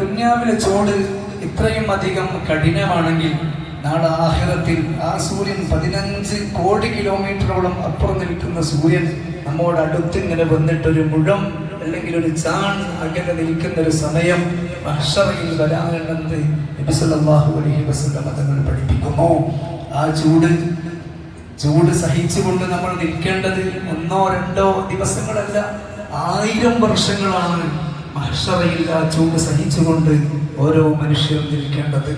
ദുനിയാവിലെ ചൂട് ഇത്രയും അധികം കഠിനമാണെങ്കിൽ നാളെ ആഖിറത്തിൽ ആ സൂര്യൻ 15 കോടി കിലോമീറ്ററോളം അപ്പുറം നിൽക്കുന്ന സൂര്യൻ നമ്മോട് അടുത്തിങ്ങനെ വന്നിട്ടൊരു മുഴം അല്ലെങ്കിൽ ഒരു ചാൺ അകലെ നിൽക്കുന്ന ഒരു സമയം മഹ്ശറിൽ വരാനുണ്ടെന്ന് നബി സല്ലല്ലാഹു അലൈഹി വസല്ലം തങ്ങൾ പഠിപ്പിക്കുന്നു. ആ ചൂട് സഹിച്ചുകൊണ്ട് നമ്മൾ നിൽക്കേണ്ടത് 1-2 ദിവസങ്ങളല്ല, 1000 വർഷങ്ങളാണ് മഹ്ശറിൽ ആ ചൂട് സഹിച്ചുകൊണ്ട് ഓരോ മനുഷ്യരും നിൽക്കേണ്ടത്.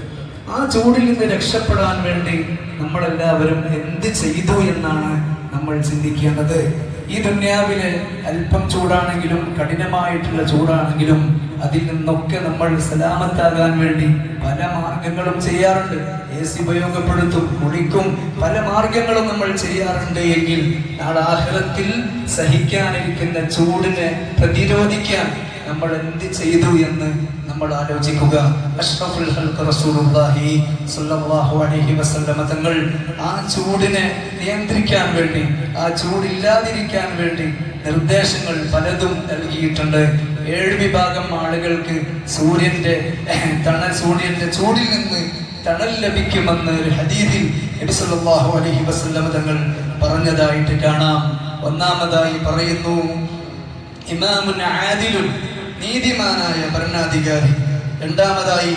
ആ ചൂടിൽ നിന്ന് രക്ഷപ്പെടാൻ വേണ്ടി നമ്മളെല്ലാവരും എന്ത് ചെയ്തു എന്നാണ് നമ്മൾ ചിന്തിക്കേണ്ടത്. ഈ ദുനിയാവിലെ അല്പം ചൂടാണെങ്കിലും കഠിനമായിട്ടുള്ള ചൂടാണെങ്കിലും അതിൽ നിന്നൊക്കെ നമ്മൾ സലാമത്താകാൻ വേണ്ടി പല മാർഗങ്ങളും ചെയ്യാറുണ്ട്. AC ഉപയോഗപ്പെടുത്തും, കുളിക്കും, പല മാർഗങ്ങളും നമ്മൾ ചെയ്യാറുണ്ട്. എങ്കിൽ നാളെ ആഖിറത്തിൽ സഹിക്കാനിരിക്കുന്ന ചൂടിനെ പ്രതിരോധിക്കാൻ നമ്മൾ എന്ത് ചെയ്തു എന്ന് നമ്മൾ ആലോചിക്കുക. അഷ്റഫുൽ ഖൽഖ് റസൂലുള്ളാഹി സ്വല്ലല്ലാഹു അലൈഹി വസല്ലം തങ്ങൾ ആ ചൂടിനെ നിയന്ത്രിക്കാൻ വേണ്ടി, ആ ചൂടില്ലാതിരിക്കാൻ വേണ്ടി നിർദ്ദേശങ്ങൾ പലതും നൽകിയിട്ടുണ്ട്. 7 വിഭാഗം ആളുകൾക്ക് സൂര്യന്റെ ചൂടിൽ നിന്ന് തണൽ ലഭിക്കുമെന്ന് ഒരു ഹദീസിൽ നബി സല്ലല്ലാഹു അലൈഹി വസല്ലം തങ്ങൾ പറഞ്ഞതായിട്ട് കാണാം. ഒന്നാമതായി പറയുന്നു, ഇമാമുൻ ആദിലുൻ, നീതിമാനായ ഭരണാധികാരി. രണ്ടാമതായി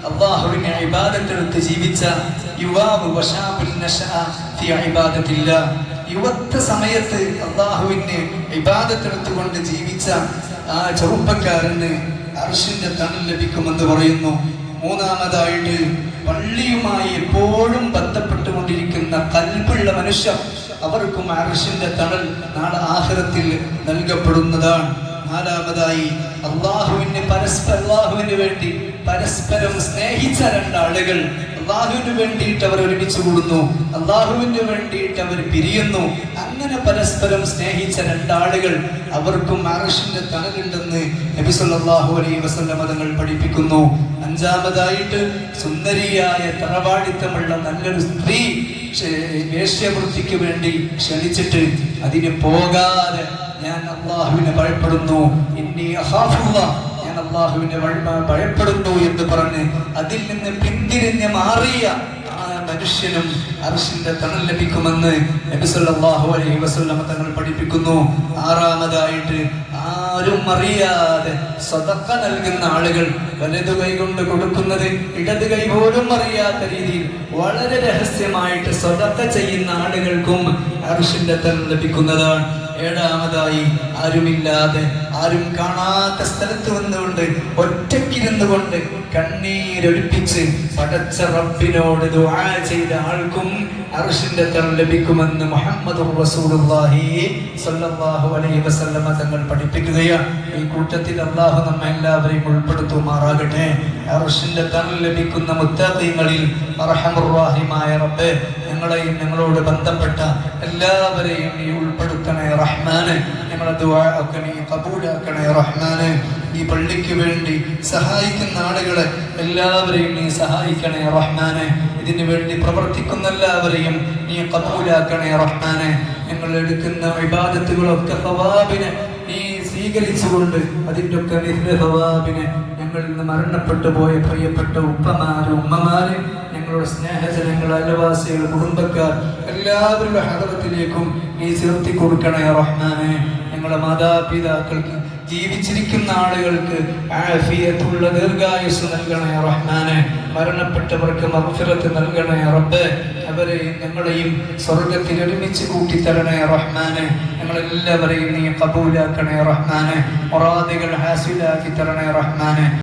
അല്ലാഹുവിനെ ഇബാദത്തെടുത്ത് ജീവിച്ച യുവാവ്, വശാബുൻ നശഅ ഫി ഇബാദത്തില്ലാഹ്, യുവത്വ സമയത്ത് അല്ലാഹുവിനെ ഇബാദത്തെടുത്തുകൊണ്ട് ജീവിച്ച ആ ചെറുപ്പക്കാരന് അർശിന്റെ തണൽ ലഭിക്കുമെന്ന് പറയുന്നു. മൂന്നാമതായിട്ട് പള്ളിയുമായി എപ്പോഴും ബന്ധപ്പെട്ടുകൊണ്ടിരിക്കുന്ന കൽബുള്ള മനുഷ്യർ, അവർക്കും അർശിന്റെ തണൽ നാളെ ആഖിറത്തിൽ നൽകപ്പെടുന്നതാണ്. നാലാമതായി അല്ലാഹുവിന് വേണ്ടി പരസ്പരം സ്നേഹിച്ച 2 ആളുകൾ, അല്ലാഹുവിന് വേണ്ടിയിട്ട് അവർ ഒരുമിച്ച് കൂടുന്നു, അല്ലാഹുവിന് വേണ്ടിയിട്ട് അവർ പിരിയുന്നു. അങ്ങനെ പരസ്പരം സ്നേഹിച്ച 2 ആളുകൾ, അവർക്കും അർശിന്റെ തണലുണ്ടെന്ന് നബി സല്ലല്ലാഹു അലൈഹി വസല്ലം തങ്ങൾ പഠിപ്പിക്കുന്നു. അഞ്ചാമതായിട്ട് സുന്ദരിയായ തറവാടിത്തമുള്ള നല്ലൊരു സ്ത്രീ വേശ്യാവൃത്തിക്ക് വേണ്ടി ക്ഷണിച്ചിട്ട് അതിന് പോകാതെ ഞാൻ അല്ലാഹുവിനെ ഭയപ്പെടുന്നു, ഇന്നി അഖാഫുല്ലാഹ്, ഞാൻ അല്ലാഹുവിനെ ഭയപ്പെടുന്നു എന്ന് പറഞ്ഞ് അതിൽ നിന്ന് പിന്തിരിഞ്ഞ് മാറിയ ആ മനുഷ്യനും അർശിന്റെ തണൽ ലഭിക്കുമെന്ന് നബി സല്ലല്ലാഹു അലൈഹി വസല്ലം തങ്ങൾ പഠിപ്പിക്കുന്നു. ആറാമതായിട്ട് ആരും അറിയാതെ സദഖ നൽകുന്ന ആളുകൾ, വലതു കൈ കൊണ്ട് കൊടുക്കുന്നത് ഇടത് കൈ പോലും അറിയാത്ത രീതിയിൽ വളരെ രഹസ്യമായിട്ട് സദഖ ചെയ്യുന്ന ആളുകൾക്കും അർശിന്റെ തണൽ ലഭിക്കുന്നതാണ്. ഏഴാമതായി ആരുമില്ലാതെ, ആരും കാണാത്ത സ്ഥലത്ത് വന്നുകൊണ്ട് ഒറ്റയ്ക്കിരുന്നുകൊണ്ട് കണ്ണീരൊലിപ്പിച്ച് പടച്ച റബ്ബിനോട് ദുആ ചെയ്ത ആൾക്കും അർശിന്റെ തണൽ ലഭിക്കുമെന്ന് മുഹമ്മദുർ റസൂലുള്ളാഹി സ്വല്ലല്ലാഹു അലൈഹി വസല്ലം തങ്ങൾ പഠിപ്പിക്കുകയാണ്. ഈ കൂട്ടത്തിൽ അല്ലാഹു നമ്മെ എല്ലാവരെയും ഉൾപ്പെടുത്തുമാറാകട്ടെ. അർശിന്റെ തണൽ ലഭിക്കുന്ന മുത്തഖീങ്ങളിൽ അർഹമുർ റഹീമായ റബ്ബേ, ഞങ്ങളെയും ഞങ്ങളോട് ബന്ധപ്പെട്ട എല്ലാവരെയും നീ ഉൾപ്പെടുത്തണേ റഹ്മാനെ. ഞങ്ങളുടെ ദുആ ഒക്കെ നീ ഖബൂലാക്കണേ റഹ്മാനെ. ഈ പള്ളിക്ക് വേണ്ടി സഹായിക്കുന്ന ആളുകളെ എല്ലാവരെയും നീ സഹായിക്കണേ റഹ്മാനെ. ഇതിനു വേണ്ടി പ്രവർത്തിക്കുന്ന എല്ലാവരെയും നീ ഖബൂലാക്കണേ റഹ്മാനെ. ഞങ്ങൾ എടുക്കുന്ന ഇബാദത്തുകളൊക്കെ സവാബിനെ നീ സ്വീകരിച്ചുകൊണ്ട് അതിൻ്റെ ഒക്കെ സവാബിനെ ഞങ്ങളിൽ നിന്ന് മരണപ്പെട്ടു പോയ പ്രിയപ്പെട്ട ഉപ്പമാര്, ഉമ്മമാര്, ഞങ്ങളുടെ സ്നേഹജനങ്ങൾ, അയൽവാസികൾ, കുടുംബക്കാർ എല്ലാവരുടെ ഹദറത്തിലേക്കും നീ ചേർത്തി കൊടുക്കണേ റഹ്മാനെ. ഞങ്ങളുടെ മാതാപിതാക്കൾക്ക്, ജീവിച്ചിരിക്കുന്ന ആളുകൾക്ക് ആഫിയത്തുള്ള ദീർഘായുസ് നൽകണേ റഹ്മാനെ. മരണപ്പെട്ടവർക്ക് മഗ്ഫിറത്ത് നൽകണേ റബ്ബേ. അവരെയും ഞങ്ങളെയും സ്വർഗത്തിൽ ഒരുമിച്ച് കൂട്ടിത്തരണേ റഹ്മാനെ. ഞങ്ങളെല്ലാവരെയും നീ ഖബൂലാക്കണേ റഹ്മാനെ. മുറാദുകൾ ഹാസിലാക്കി തരണേ റഹ്മാനെ.